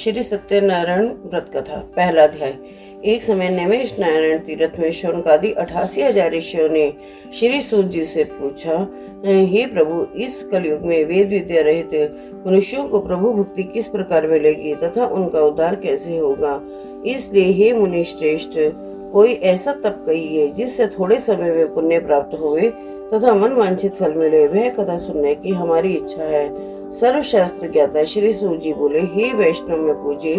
श्री सत्यनारायण व्रत कथा। पहला अध्याय। एक समय नैमिष नारायण तीर्थ में शौनकादि 88,000 ऋषियों ने श्री सूत जी से पूछा, हे प्रभु, इस कलयुग में वेद विद्या रहित मनुष्यों को प्रभु भक्ति किस प्रकार मिलेगी तथा उनका उद्धार कैसे होगा। इसलिए हे मुनि श्रेष्ठ, कोई ऐसा तप कहिए जिससे थोड़े समय में पुण्य प्राप्त हुए तथा मन वांछित फल मिले। वह कथा सुनने की हमारी इच्छा है। सर्वशास्त्र ज्ञाता श्री सूत जी बोले, हे वैष्णव में पूजे,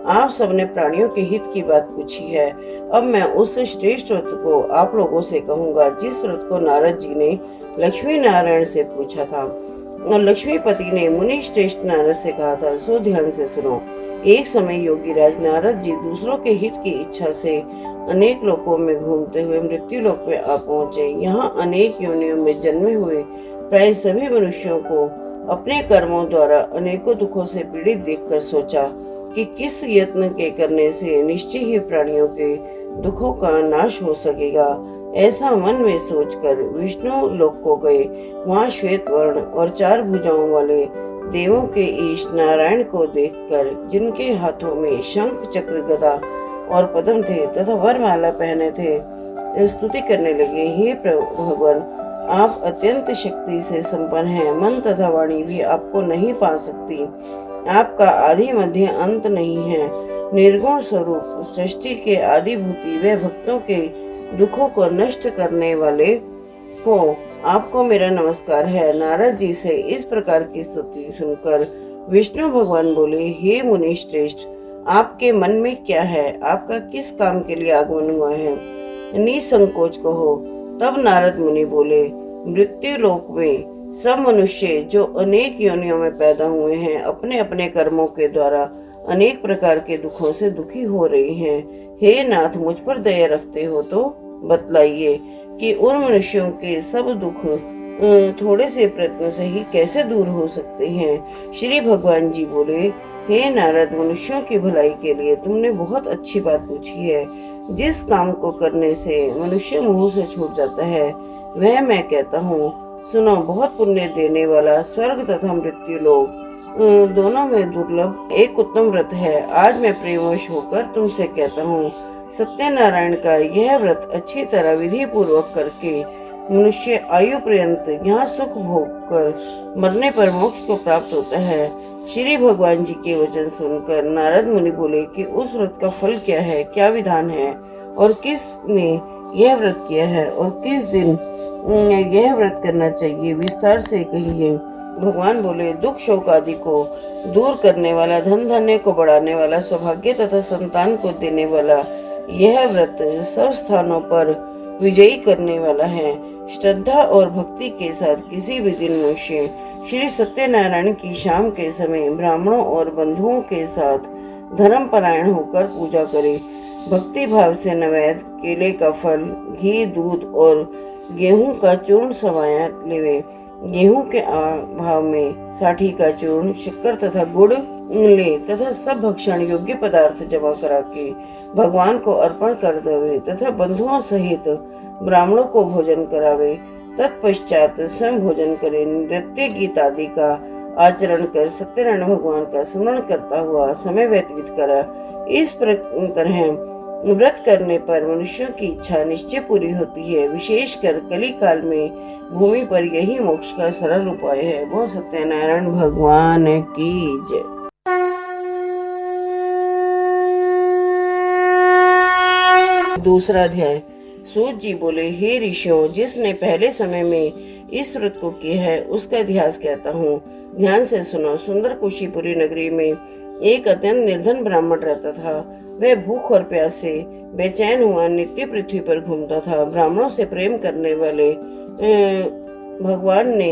आप सबने प्राणियों के हित की बात पूछी है। अब मैं उस श्रेष्ठ व्रत को आप लोगों से कहूँगा जिस व्रत को नारद जी ने लक्ष्मी नारायण से पूछा था और लक्ष्मीपति ने मुनि श्रेष्ठ नारद से कहा था। सो ध्यान से सुनो। एक समय योगी राज नारद जी दूसरों के हित की इच्छा से अनेक लोकों में घूमते हुए मृत्यु लोक में आ पहुँचे। यहाँ अनेक योनियों में जन्मे हुए प्राय सभी मनुष्यों को अपने कर्मों द्वारा अनेकों दुखों से पीड़ित देखकर सोचा कि किस यत्न के करने से निश्चय ही प्राणियों के दुखों का नाश हो सकेगा। ऐसा मन में सोचकर विष्णु लोक को गए। वहाँ श्वेत वर्ण और 4 भुजाओं वाले देवों के ईश नारायण को देखकर, जिनके हाथों में शंख चक्र गदा और पद्म थे तथा वरमाला पहने थे, स्तुति करने लगे। हे भगवान, आप अत्यंत शक्ति से संपन्न हैं। मन तथा वाणी भी आपको नहीं पा सकती। आपका आदि मध्य अंत नहीं है। निर्गुण स्वरूप सृष्टि के आदिभूति व भक्तों के दुखों को नष्ट करने वाले हो। आपको मेरा नमस्कार है। नारद जी से इस प्रकार की स्तुति सुनकर विष्णु भगवान बोले, हे मुनि श्रेष्ठ, आपके मन में क्या है? आपका किस काम के लिए आगमन हुआ है? निसंकोच कहो। तब नारद मुनि बोले, मृत्यु लोक में सब मनुष्य जो अनेक योनियों में पैदा हुए हैं, अपने अपने कर्मों के द्वारा अनेक प्रकार के दुखों से दुखी हो रहे हैं। हे नाथ, मुझ पर दया रखते हो तो बतलाइए कि उन मनुष्यों के सब दुख थोड़े से प्रयत्न से ही कैसे दूर हो सकते हैं। श्री भगवान जी बोले, हे नारद, मनुष्यों की भलाई के लिए तुमने बहुत अच्छी बात पूछी है। जिस काम को करने से मनुष्य मुंह से छूट जाता है वह मैं कहता हूँ। सुनो, बहुत पुण्य देने वाला स्वर्ग तथा मृत्यु लोक दोनों में दुर्लभ एक उत्तम व्रत है। आज मैं प्रेमवश होकर तुमसे कहता हूँ, सत्यनारायण का यह व्रत अच्छी तरह विधि पूर्वक करके मनुष्य आयु पर्यंत यहाँ सुख भोग कर मरने पर मोक्ष को प्राप्त होता है। श्री भगवान जी के वचन सुनकर नारद मुनि बोले कि उस व्रत का फल क्या है, क्या विधान है और किसने यह व्रत किया है और किस दिन यह व्रत करना चाहिए, विस्तार से कहिए। भगवान बोले, दुख शोक आदि को दूर करने वाला, धन धान्य को बढ़ाने वाला, सौभाग्य तथा संतान को देने वाला यह व्रत सब स्थानों पर विजयी करने वाला है। श्रद्धा और भक्ति के साथ किसी भी दिन मनुष्य श्री सत्यनारायण की शाम के समय ब्राह्मणों और बंधुओं के साथ धर्म परायण होकर पूजा करे। भक्ति भाव से नैवेद्य, केले का फल, घी, दूध और गेहूं का चूर्ण समाया लेवे। गेहूं के भाव में साठी का चूर्ण, शक्कर तथा गुड़ ले तथा सब भक्षण योग्य पदार्थ जमा करा के भगवान को अर्पण कर देवे तथा बंधुओं सहित ब्राह्मणों को भोजन करावे। तत्पश्चात स्वयं भोजन करे। नृत्य गीत आदि का आचरण कर सत्यनारायण भगवान का स्मरण करता हुआ समय व्यतीत करा। इस तरह व्रत करने पर मनुष्यों की इच्छा निश्चय पूरी होती है। विशेषकर कली काल में भूमि पर यही मोक्ष का सरल उपाय है। वो सत्यनारायण भगवान की जय। दूसरा अध्याय। सूत जी बोले, हे ऋषियों, जिसने पहले समय में इस व्रत को किया है उसका इतिहास कहता हूँ। ध्यान से सुनो। सुंदर कुशीपुरी नगरी में एक अत्यंत निर्धन ब्राह्मण रहता था। वह भूख और प्यास से बेचैन हुआ नित्य पृथ्वी पर घूमता था। ब्राह्मणों से प्रेम करने वाले भगवान ने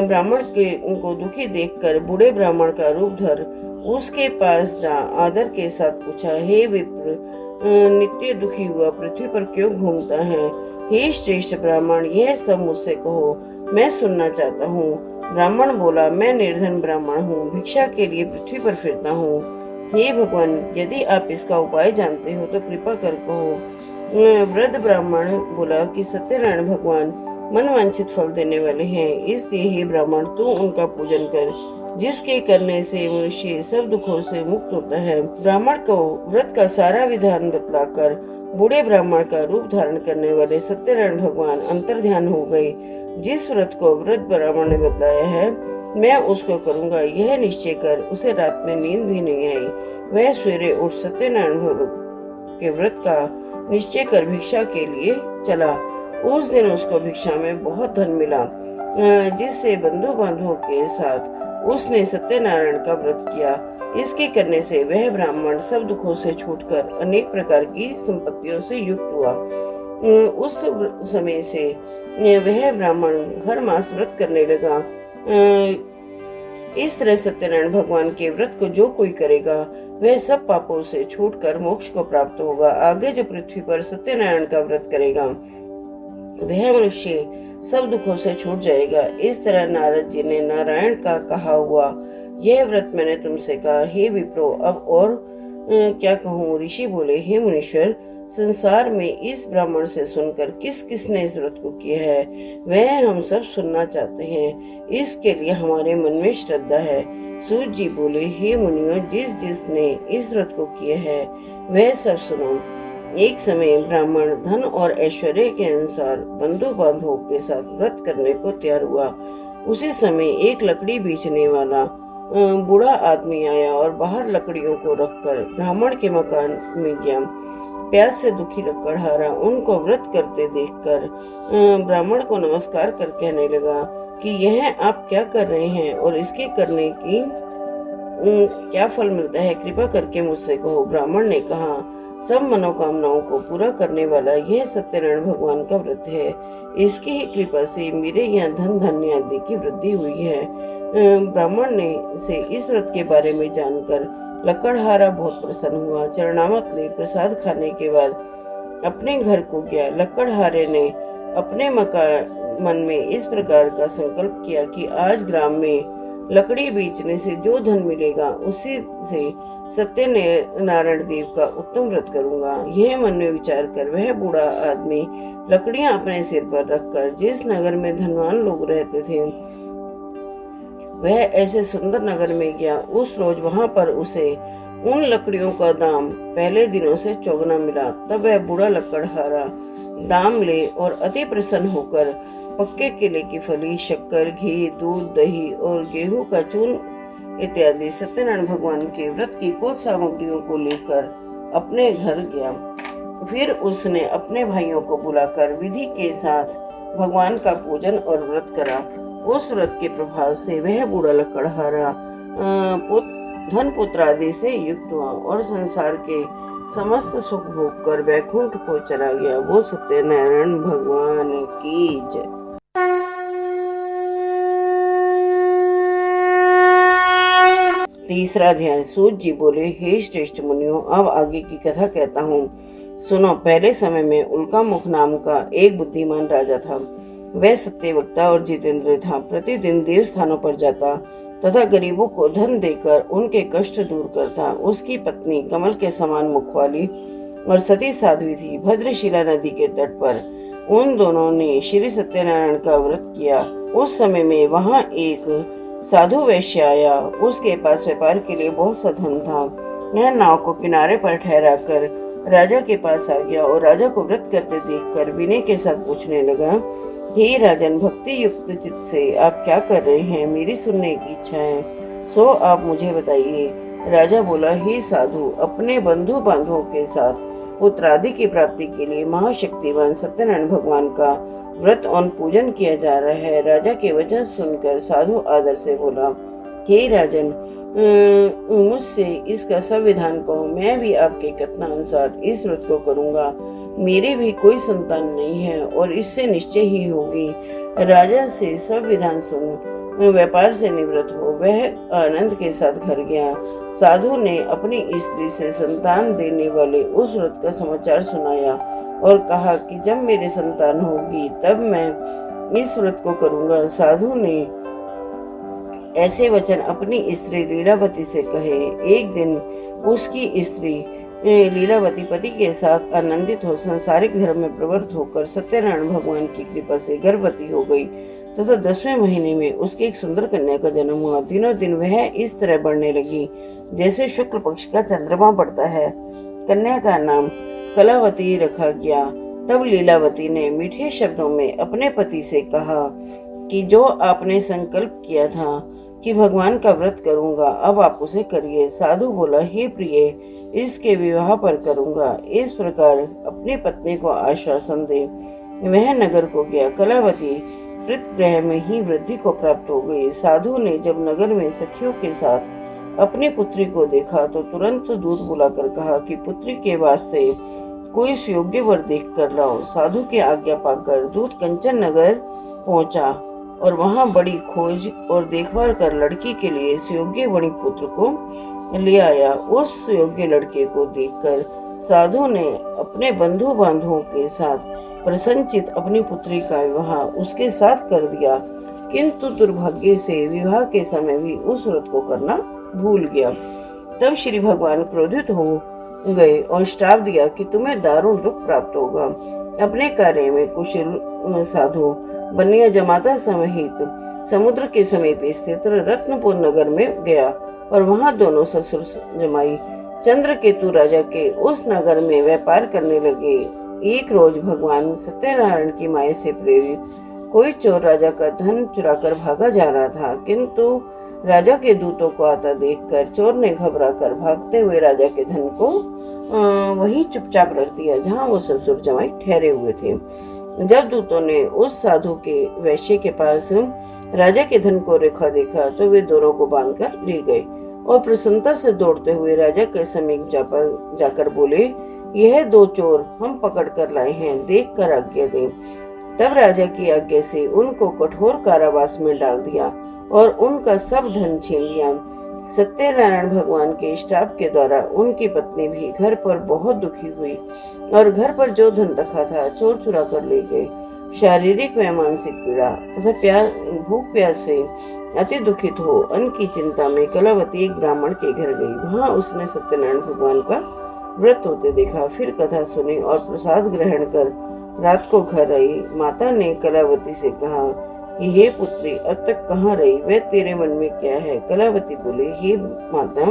ब्राह्मण को दुखी देखकर बूढ़े ब्राह्मण का रूप धर उसके पास जा आदर के साथ पूछा, हे विप्र, नित्य दुखी हुआ पृथ्वी पर क्यों घूमता है? हे श्रेष्ठ ब्राह्मण, यह सब मुझसे कहो, मैं सुनना चाहता हूँ। ब्राह्मण बोला, मैं निर्धन ब्राह्मण हूँ, भिक्षा के लिए पृथ्वी पर फिरता हूँ। हे भगवान, यदि आप इसका उपाय जानते हो तो कृपा कर कहो। वृद्ध ब्राह्मण बोला कि सत्यनारायण भगवान मन वांछित फल देने वाले हैं, इसलिए हे ब्राह्मण, तू उनका पूजन कर। जिसके करने से मनुष्य सब दुखों से मुक्त होता है। ब्राह्मण को व्रत का सारा विधान बतलाकर बूढ़े ब्राह्मण का रूप धारण करने वाले सत्यनारायण भगवान अंतर्ध्यान हो गए। जिस व्रत को वृद्ध ब्राह्मण ने बतलाया है, मैं उसको करूंगा, यह निश्चय कर उसे रात में नींद भी नहीं आई। वह सवेरे उठ सत्यनारायण के व्रत का निश्चय कर भिक्षा के लिए चला। उस दिन उसको भिक्षा में बहुत धन मिला, जिससे बंधु बांधवों के साथ उसने सत्यनारायण का व्रत किया। इसके करने से वह ब्राह्मण सब दुखों से छूटकर अनेक प्रकार की संपत्तियों से युक्त हुआ। उस समय से वह ब्राह्मण हर मास व्रत करने लगा। इस तरह सत्यनारायण भगवान के व्रत को जो कोई करेगा वह सब पापों से छूटकर मोक्ष को प्राप्त होगा। आगे जो पृथ्वी पर सत्यनारायण का व्रत करेगा वह मनुष्य सब दुखों से छूट जाएगा। इस तरह नारद जी ने नारायण का कहा हुआ यह व्रत मैंने तुमसे कहा। हे विप्रो, अब और क्या कहूँ। ऋषि बोले, हे मुनीश्वर, संसार में इस ब्राह्मण से सुनकर किस किसने इस व्रत को किया है वह हम सब सुनना चाहते हैं। इसके लिए हमारे मन में श्रद्धा है। सूत जी बोले, हे मुनियों, जिस जिसने इस व्रत को किया है वह सब सुनो। एक समय ब्राह्मण धन और ऐश्वर्य के अनुसार बंधु बांधवों के साथ व्रत करने को तैयार हुआ। उसी समय एक लकड़ी बेचने वाला बूढ़ा आदमी आया और बाहर लकड़ियों को रखकर ब्राह्मण के मकान में गया। प्यास से दुखी लकड़हारा उनको व्रत करते देखकर ब्राह्मण को नमस्कार कर कहने लगा कि यह आप क्या कर रहे हैं और इसके करने की क्या फल मिलता है, कृपा करके मुझसे कहो। ब्राह्मण ने कहा, सब मनोकामनाओं को पूरा करने वाला यह सत्यनारायण भगवान का व्रत है। इसकी ही कृपा से मेरे यहाँ धन धान्य आदि की वृद्धि हुई है। ब्राह्मण ने से इस व्रत के बारे में जानकर लकड़हारा बहुत प्रसन्न हुआ। चरणामत ले प्रसाद खाने के बाद अपने घर को गया। लकड़हारे ने अपने मन में इस प्रकार का संकल्प किया कि आज ग्राम में लकड़ी बेचने से जो धन मिलेगा उसी से सत्यनारायण देव का उत्तम व्रत करूंगा। यह मन में विचार कर वह बूढ़ा आदमी लकड़ियां अपने सिर पर रखकर जिस नगर में धनवान लोग रहते थे वह ऐसे सुंदर नगर में गया। उस रोज वहां पर उसे उन लकड़ियों का दाम पहले दिनों से चौगुना मिला। तब वह बूढ़ा लकड़हारा दाम ले और अति प्रसन्न होकर पक्के केले की फली, शक्कर, घी, दूध, दही और गेहूं का चूर्ण इत्यादि सत्यनारायण भगवान के व्रत की कुछ सामग्रियों को लेकर अपने घर गया। फिर उसने अपने भाइयों को बुलाकर विधि के साथ भगवान का पूजन और व्रत करा। उस व्रत के प्रभाव से वह बूढ़ा लकड़हारा धन पुत्र आदि से युक्त हुआ और संसार के समस्त सुख भोग कर वैकुंठ को चला गया। वो सत्यनारायण भगवान की जय। तीसरा अध्याय। सूत जी बोले, हे श्रेष्ठ मुनियों, अब आगे की कथा कहता हूँ, सुनो। पहले समय में उल्का मुख नाम का एक बुद्धिमान राजा था। वह सत्यवक्ता और जितेंद्र था। प्रतिदिन देव स्थानों पर जाता तथा गरीबों को धन देकर उनके कष्ट दूर करता। उसकी पत्नी कमल के समान मुख वाली और सती साध्वी थी। भद्रशिला नदी के तट पर उन दोनों ने श्री सत्यनारायण का व्रत किया। उस समय में वहां एक साधु वैश्य आया। उसके पास व्यापार के लिए बहुत सा धन था। यह नाव को किनारे पर ठहरा कर राजा के पास आ गया और राजा को व्रत करते देखकर विनय के साथ पूछने लगा, हे राजन, भक्ति युक्त चित्त से आप क्या कर रहे हैं? मेरी सुनने की इच्छा है, सो आप मुझे बताइए। राजा बोला, हे साधु, अपने बंधु बांधवों के साथ पुत्र आदि की प्राप्ति के लिए महाशक्तिवान सत्यनारायण भगवान का व्रत और पूजन किया जा रहा है। राजा के वचन सुनकर साधु आदर से बोला, हे राजन, मुझसे इसका सब विधान कहो। मैं भी आपके कथनानुसार इस व्रत को करूंगा। मेरी भी कोई संतान नहीं है और इससे निश्चय ही होगी। राजा से सब विधान सुन व्यापार से निवृत्त हो वह आनंद के साथ घर गया। साधु ने अपनी स्त्री से संतान देने वाले उस व्रत का समाचार सुनाया और कहा कि जब मेरी संतान होगी तब मैं इस व्रत को करूंगा। साधु ने ऐसे वचन अपनी स्त्री लीलावती से कहे। एक दिन उसकी स्त्री लीलावती पति के साथ आनंदित हो संसारिक धर्म में प्रवृत्त होकर सत्यनारायण भगवान की कृपा से गर्भवती हो गई तथा 10वें महीने में उसकी एक सुंदर कन्या का जन्म हुआ। दिनों दिन वह इस तरह बढ़ने लगी जैसे शुक्ल पक्ष का चंद्रमा बढ़ता है। कन्या का नाम कलावती रखा गया। तब लीलावती ने मीठे शब्दों में अपने पति से कहा कि जो आपने संकल्प किया था कि भगवान का व्रत करूंगा, अब आप उसे करिए। साधु बोला, हे प्रिय, इसके विवाह पर करूंगा। इस प्रकार अपनी पत्नी को आश्वासन दे वह नगर को गया। कलावती प्रीतगृह में ही वृद्धि को प्राप्त हो गई। साधु ने जब नगर में सखियों के साथ अपनी पुत्री को देखा तो तुरंत दूत बुलाकर कहा कि पुत्री के वास्ते कोई सुयोग्य वर देख कर लाओ। साधु की आज्ञा पाकर दूत कंचन नगर पहुंचा और वहां बड़ी खोज और देखभाल कर लड़की के लिए सुयोग्य वणिक पुत्र को ले आया। उस सुयोग्य लड़के को देखकर साधु ने अपने बंधु बांधवों के साथ प्रसन्नचित अपनी पुत्री का विवाह उसके साथ कर दिया, किंतु दुर्भाग्य से विवाह के समय भी उस व्रत को करना भूल गया। तब श्री भगवान क्रोधित हो गए और श्राप दिया कि तुम्हें दारुण दुख प्राप्त होगा। अपने कार्य में कुशल साधु बनिया जमाता सहित समुद्र के समीप स्थित रत्नपुर नगर में गया और वहां दोनों ससुर जमाई चंद्रकेतु राजा के उस नगर में व्यापार करने लगे। एक रोज भगवान सत्यनारायण की माया से प्रेरित कोई चोर राजा का धन चुराकर भागा जा रहा था, किंतु राजा के दूतों को आता देखकर चोर ने घबराकर भागते हुए राजा के धन को वहीं चुपचाप रख दिया जहां वो ससुर जमाई ठहरे हुए थे। जब दूतों ने उस साधु के वैश्य के पास राजा के धन को रखा देखा तो वे दोनों को बांधकर ले गए और प्रसन्नता से दौड़ते हुए राजा के समीप जाकर बोले, यह दो चोर हम पकड़ कर लाए हैं, देख कर आज्ञा दें। तब राजा की आज्ञा से उनको कठोर कारावास में डाल दिया और उनका सब धन छीन लिया। सत्यनारायण भगवान के श्राप के द्वारा उनकी पत्नी भी घर पर बहुत दुखी हुई और घर पर जो धन रखा था चोर चुरा कर ले गए। शारीरिक व मानसिक पीड़ा तथा भूख प्यास से अति दुखित हो अन्न की चिंता में कलावती एक ब्राह्मण के घर गई। वहां उसने सत्यनारायण भगवान का व्रत होते देखा, फिर कथा सुनी और प्रसाद ग्रहण कर रात को घर आई। माता ने कलावती से कहा कि हे पुत्री, अब तक कहाँ रही, वह तेरे मन में क्या है? कलावती बोले, हे माता,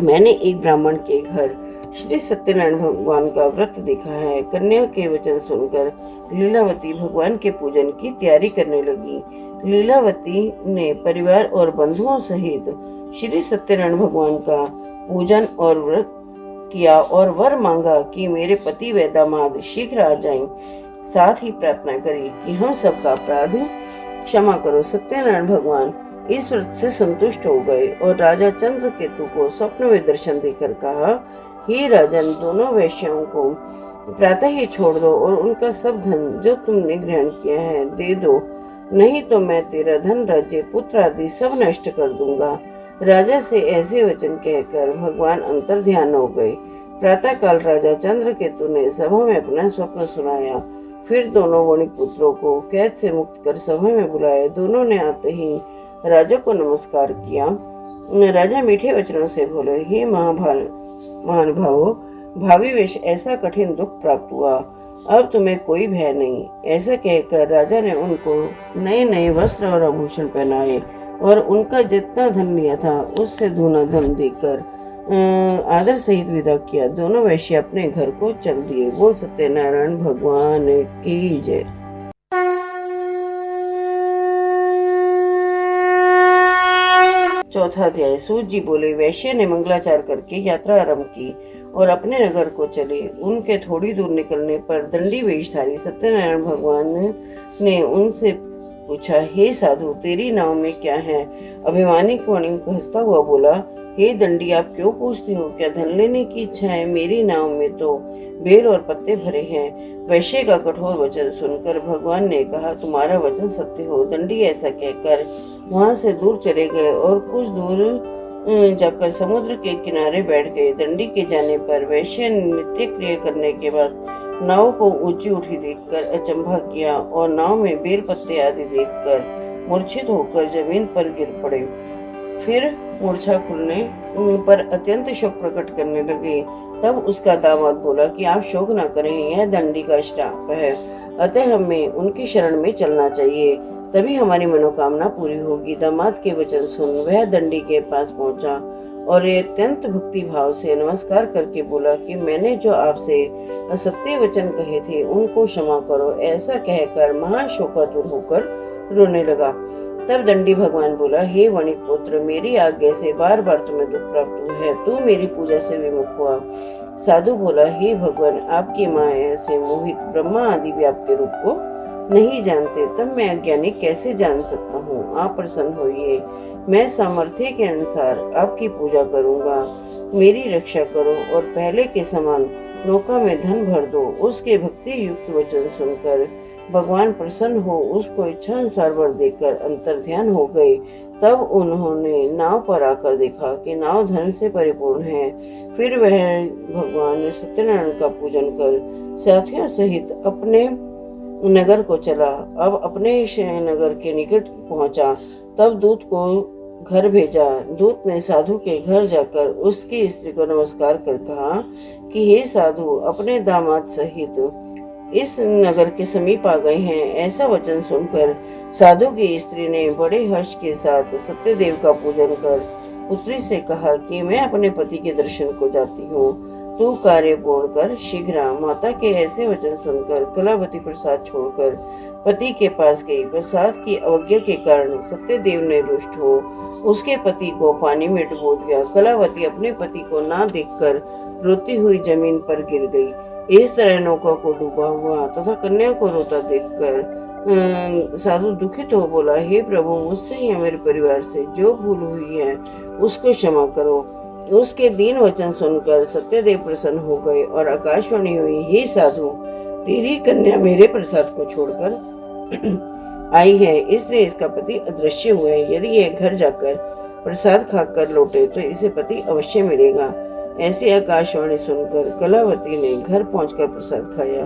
मैंने एक ब्राह्मण के घर श्री सत्यनारायण भगवान का व्रत देखा है। कन्या के वचन सुनकर लीलावती भगवान के पूजन की तैयारी करने लगी। लीलावती ने परिवार और बंधुओं सहित श्री सत्यनारायण भगवान का पूजन और व्रत किया और वर मांगा कि मेरे पति व दामाद शीघ्र आ जाएं। साथ ही प्रार्थना करी कि हम सबका अपराध क्षमा करो। सत्यनारायण भगवान इस व्रत से संतुष्ट हो गए और राजा चंद्रकेतु को स्वप्न में दर्शन देकर कहा, हे राजन, दोनों वैश्यों को प्रातः ही छोड़ दो और उनका सब धन जो तुमने ग्रहण किया है दे दो, नहीं तो मैं तेरा धन, राज्य, पुत्र आदि सब नष्ट कर दूंगा। राजा से ऐसे वचन कहकर भगवान अंतर ध्यान हो गए। प्रातः काल राजा चंद्रकेतु ने सभा में अपना स्वप्न सुनाया। फिर दोनों वणिक पुत्रों को कैद से मुक्त कर सभा में बुलाया। दोनों ने आते ही राजा को नमस्कार किया। राजा मीठे वचनों से बोले, हे महानुभावों, भावी वेश ऐसा कठिन दुख प्राप्त हुआ, अब तुम्हें कोई भय नहीं। ऐसा कहकर राजा ने उनको नए नए वस्त्र और आभूषण पहनाए और उनका जितना धन लिया था उससे दूना धन देकर आदर सहित विदा किया। दोनों वैश्य अपने घर को चल दिए। बोल सत्यनारायण भगवान की जय। चौथा अध्याय। सूत जी बोले, वैश्य ने मंगलाचार करके यात्रा आरंभ की और अपने नगर को चले। उनके थोड़ी दूर निकलने पर दंडी वेशधारी सत्यनारायण भगवान ने उनसे पूछा, हे साधु, तेरी नाव में क्या है? अभिमानी वणिक हंसता हुआ बोला, हे दंडी, आप क्यों पूछते हो? क्या धन लेने की इच्छा है? मेरी नाव में तो बेल और पत्ते भरे हैं। वैश्य का कठोर वचन सुनकर भगवान ने कहा, तुम्हारा वचन सत्य हो। दंडी ऐसा कहकर वहां से दूर चले गए और कुछ दूर जाकर समुद्र के किनारे बैठ गए। दंडी के जाने पर वैश्य ने नित्य क्रिया करने के बाद नाव को ऊंची उठी देखकर अचंभा किया और नाव में बेल पत्ते आदि देखकर मूर्छित होकर जमीन पर गिर पड़े। फिर मूर्छा खुलने पर अत्यंत शोक प्रकट करने लगे। तब उसका दामाद बोला कि आप शोक न करें, यह दंडी का श्राप है, अतः हमें उनकी शरण में चलना चाहिए। तभी हमारी मनोकामना पूरी होगी। दामाद के वचन सुन वह दंडी के पास पहुंचा और अत्यंत भक्ति भाव से नमस्कार करके बोला कि मैंने जो आपसे असत्य वचन कहे थे उनको क्षमा करो। ऐसा कहकर महाशोकातुर होकर रोने लगा। तब दंडी भगवान बोला, हे वणिक पुत्र, मेरी आज्ञा से बार बार तुम्हें दुख प्राप्त हुआ है, तू मेरी पूजा से विमुख हुआ। साधु बोला, हे भगवान, आपकी माया से मोहित ब्रह्मा आदि भी आपके रूप को नहीं जानते, तब मैं अज्ञानी कैसे जान सकता हूँ। आप प्रसन्न होइए, मैं सामर्थ्य के अनुसार आपकी पूजा करूंगा। मेरी रक्षा करो और पहले के समान नौका में धन भर दो। उसके भक्ति युक्त वचन सुनकर भगवान प्रसन्न हो उसको इच्छा अनुसार वर देकर अंतर ध्यान हो गए। तब उन्होंने नाव पर आकर देखा कि नाव धन से परिपूर्ण है। फिर वह भगवान सत्यनारायण का पूजन कर साथियों सहित अपने नगर को चला। अब अपने नगर के निकट पहुंचा, तब दूत को घर भेजा। दूत ने साधु के घर जाकर उसकी स्त्री को नमस्कार कर कहा कि हे साधु, अपने दामाद सहित इस नगर के समीप आ गए हैं। ऐसा वचन सुनकर साधु की स्त्री ने बड़े हर्ष के साथ सत्यदेव का पूजन कर पुत्री से कहा कि मैं अपने पति के दर्शन को जाती हूँ, तू कार्य पूर्ण कर शीघ्र आ। माता के ऐसे वचन सुनकर कलावती प्रसाद छोड़कर पति के पास गई। प्रसाद की अवज्ञा के कारण सत्यदेव ने रुष्ट हो उसके पति को पानी में डुबो दिया। कलावती अपने पति को ना देखकर रोती हुई जमीन पर गिर गई। इस तरह नौका को डूबा हुआ तथा कन्या को रोता देखकर साधु दुखित हो बोला, हे प्रभु, मुझसे या मेरे परिवार से जो भूल हुई है उसको क्षमा करो। उसके दीन वचन सुनकर सत्यदेव प्रसन्न हो गए और आकाशवाणी हुई, हे साधु, तेरी कन्या मेरे प्रसाद को छोड़कर आई है, इसलिए इसका पति अदृश्य हुआ है। यदि यह घर जाकर प्रसाद खाकर लौटे तो इसे पति अवश्य मिलेगा। ऐसी आकाशवाणी सुनकर कलावती ने घर पहुंचकर प्रसाद खाया,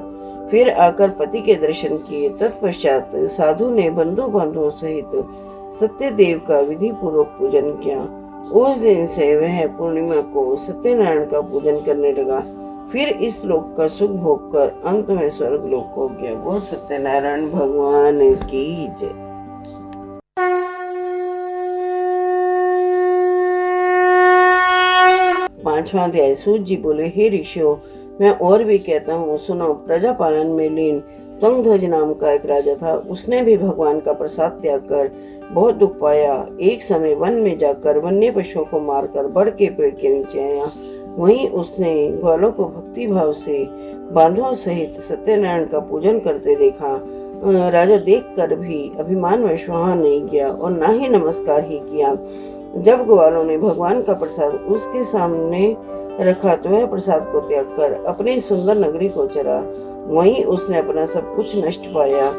फिर आकर पति के दर्शन किए। तत्पश्चात साधु ने बंधु बांधवों सहित सत्यदेव का विधि पूर्वक पूजन किया। उस दिन से वह पूर्णिमा को सत्यनारायण का पूजन करने लगा। फिर इस लोक का सुख भोग कर अंत में स्वर्ग लोक हो गया। वो सत्यनारायण भगवान की जय। पांचवा अध्याय। सूत जी बोले, हे ऋषियों, मैं और भी कहता हूँ, सुनो। प्रजा पालन में लीन तुंगध्वज नाम का एक राजा था। उसने भी भगवान का प्रसाद त्याग कर बहुत दुख पाया। एक समय वन में जाकर वन्य पशुओं को मारकर बड़ के पेड़ के नीचे आया। वहीं उसने ग्वालों को भक्ति भाव से बांधवों सहित सत्यनारायण का पूजन करते देखा। राजा देखकर भी अभिमानवश वहां नहीं गया और ना ही नमस्कार ही किया। जब ग्वालों ने भगवान का प्रसाद उसके सामने रखा तो वह प्रसाद को त्याग कर अपनी सुंदर नगरी को चला। वहीं उसने अपना सब कुछ नष्ट पाया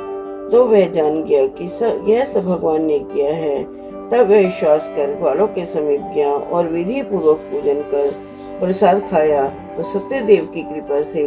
तो वह जान गया कि यह सब भगवान ने किया है। तब वह विश्वास कर ग्वालों के समीप गया और विधि पूर्वक पूजन कर प्रसाद खाया तो सत्यदेव की कृपा से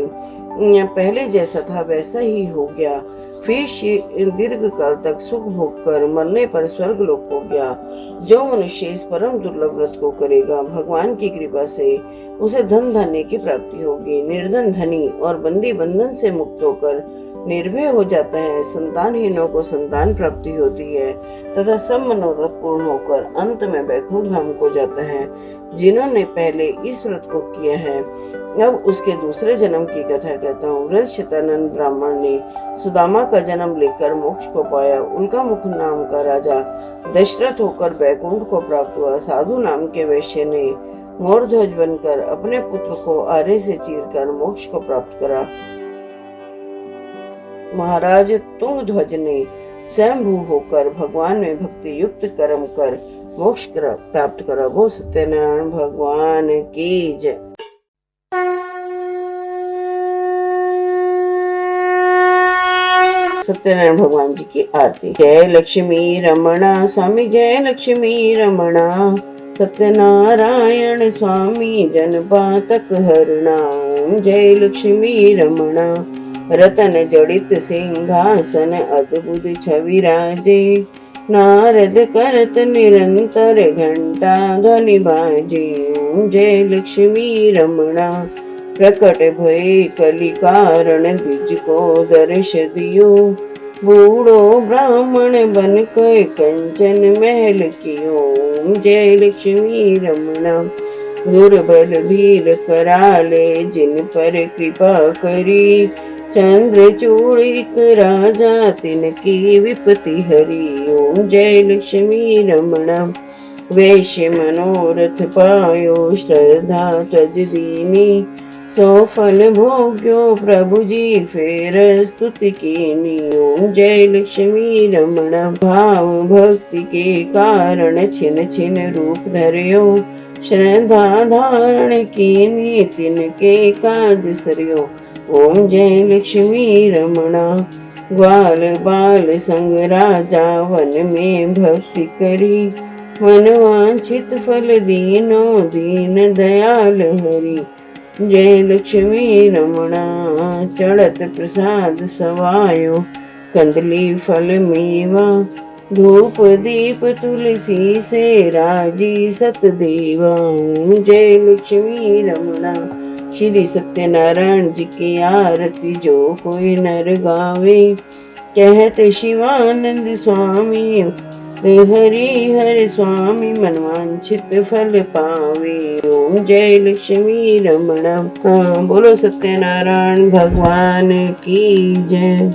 पहले जैसा था वैसा ही हो गया। फिर दीर्घ काल तक सुख भोग कर मरने पर स्वर्ग लोक हो गया। जो मनुष्य इस परम दुर्लभ व्रत को करेगा, भगवान की कृपा से उसे धन धान्य की प्राप्ति होगी। निर्धन धनी और बंदी बंधन से मुक्त होकर निर्भय हो जाता है। संतानहीनों को संतान प्राप्ति होती है तथा सब मनोरथ पूर्ण होकर अंत में वैकुंठ धाम को जाता है। जिन्होंने पहले इस व्रत को किया है, अब उसके दूसरे जन्म की कथा कहता हूँ। व्रत शतानंद ब्राह्मण ने सुदामा का जन्म लेकर मोक्ष को पाया। उल्का मुख नाम का राजा दशरथ होकर वैकुंठ को प्राप्त हुआ। साधु नाम के वैश्य ने मोरध्वज बनकर अपने पुत्र को आरे से चीरकर मोक्ष को प्राप्त करा। महाराज तुंगध्वज ने स्वयंभू होकर भगवान में भक्ति युक्त कर्म कर मोक्ष प्राप्त करा। वो सत्यनारायण भगवान की जय। सत्यनारायण भगवान जी की आरती। जय लक्ष्मी रमणा स्वामी, जय लक्ष्मी रमणा। सत्यनारायण स्वामी जनपातक हरणा। जय लक्ष्मी रमणा। रतन जड़ित सिंहासन अद्भुत छवि राजे। नारद करत निरंतर घंटा ध्वनि बाजे। जय लक्ष्मी रमणा। प्रकट भय कलि कारण द्विज को दर्श दियो। बूढ़ो ब्राह्मण बन के कंचन महल कियो, जय लक्ष्मी रमणा। दुर्बल भील कराले जिन पर कृपा करी, चंद्रचूड़िक राजा तिनकी विपत्ति हरि। ओम जय लक्ष्मी रमणा। वैश्य मनोरथ पायो श्रद्धा तज दीनी, सो फल भोग्यो प्रभु जी फेर स्तुति कीनी। ओम जय लक्ष्मी रमणा। भाव भक्ति के कारण छिन छिन रूप धर्यो, श्रद्धा धारण कीनी तिनके काज सरयो। ओम जय लक्ष्मी रमणा। ग्वाल बाल संग राजा वन में भक्ति करी, मनवांछित फल दीनो दीन दयाल हरि। जय लक्ष्मी रमणा। चढ़त प्रसाद सवायो कंदली फल मेवा, धूप दीप तुलसी से राजी सत देवा। जय लक्ष्मी रमणा। श्री सत्यनारायण जी की आरती जो कोई नर गावे, कहते शिवानंद स्वामी हरि हरि स्वामी मनवांछित फल पावे। ओम जय लक्ष्मी रमणा। बोलो सत्यनारायण भगवान की जय।